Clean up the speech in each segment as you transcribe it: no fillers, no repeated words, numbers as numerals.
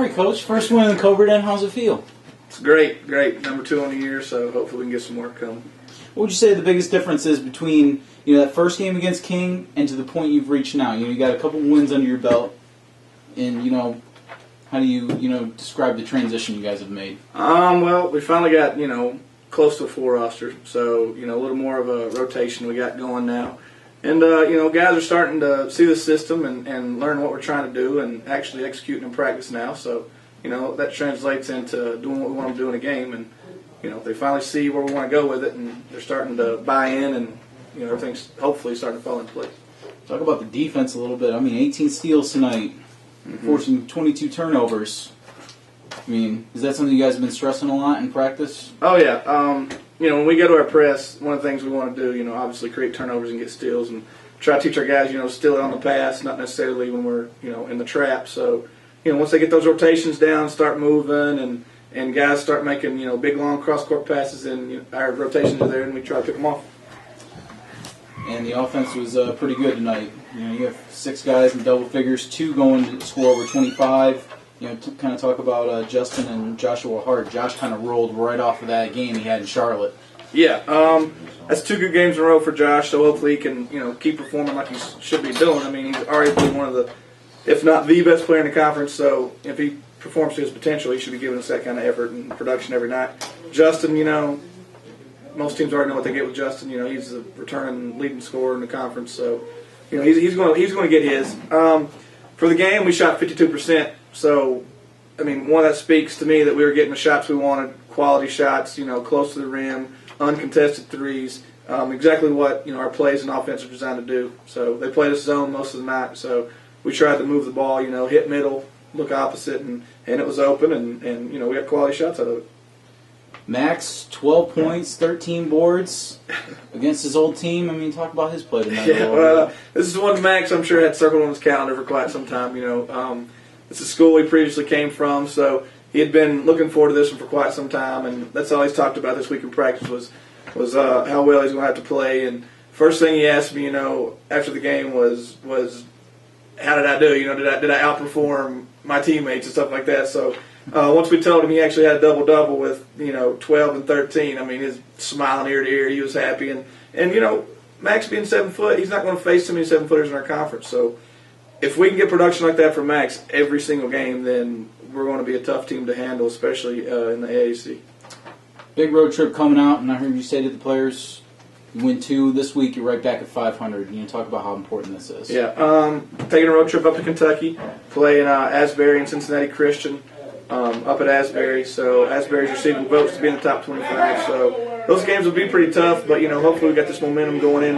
right, Coach. First win in the Cobra Den. How's it feel? It's great. Number 2 on the year, so hopefully we can get some more coming. What would you say the biggest difference is between that first game against King and to the point you've reached now? You got a couple wins under your belt, and how do you describe the transition you guys have made? Well, we finally got close to a full roster, so a little more of a rotation we got going now. And, guys are starting to see the system and learn what we're trying to do and actually executing in practice now. So, that translates into doing what we want to do in a game. And, they finally see where we want to go with it, and they're starting to buy in, and, everything's hopefully starting to fall into place. Talk about the defense a little bit. 18 steals tonight, forcing 22 turnovers. Is that something you guys have been stressing a lot in practice? Oh, yeah. When we go to our press, one of the things we want to do, obviously create turnovers and get steals and try to teach our guys, steal it on the pass, not necessarily when we're, in the trap. So, once they get those rotations down, start moving, and guys start making, big, long cross-court passes, and our rotations are there, and we try to pick them off. And the offense was pretty good tonight. You have 6 guys in double figures, 2 going to score over 25. To kind of talk about Justin and Joshua Hart. Josh kind of rolled right off of that game he had in Charlotte. Yeah, that's 2 good games in a row for Josh, so hopefully he can, keep performing like he should be doing. He's already been one of the, if not the best player in the conference, so if he performs to his potential, he should be giving us that kind of effort and production every night. Justin, most teams already know what they get with Justin. He's the returning leading scorer in the conference, so, he's going to get his. For the game, we shot 52%. So, one that speaks to me that we were getting the shots we wanted, quality shots, close to the rim, uncontested threes, exactly what, our plays and offense are designed to do. So they played us zone most of the night, so we tried to move the ball, hit middle, look opposite, and it was open, and we got quality shots out of it. Max, 12 points, 13 boards against his old team. Talk about his play tonight. Yeah, well, this is one Max I'm sure had circled on his calendar for quite some time, It's a school he previously came from, so he had been looking forward to this one for quite some time, and that's all he's talked about this week in practice was how well he's going to have to play. And first thing he asked me, after the game was how did I do? Did I outperform my teammates and stuff like that? So once we told him he actually had a double-double with 12 and 13, his smiling ear to ear, he was happy. And Max being 7 foot, he's not going to face too many 7-footers in our conference, so. If we can get production like that from Max every single game, then we're going to be a tough team to handle, especially in the AAC. Big road trip coming out, and I heard you say to the players, you win 2 this week, you're right back at 500. Talk about how important this is. Yeah, taking a road trip up to Kentucky, playing Asbury and Cincinnati Christian up at Asbury. So Asbury's receiving votes to be in the top 25. So those games will be pretty tough, but hopefully we got this momentum going in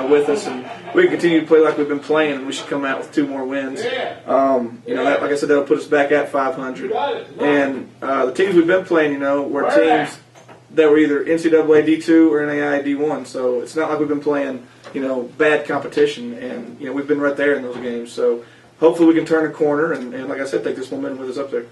with us, and we can continue to play like we've been playing, and we should come out with 2 more wins. That, like I said, that'll put us back at 500. And the teams we've been playing, were teams that were either NCAA D2 or NAIA D1. So it's not like we've been playing, bad competition, and we've been right there in those games. So hopefully we can turn a corner and like I said, take this momentum with us up there.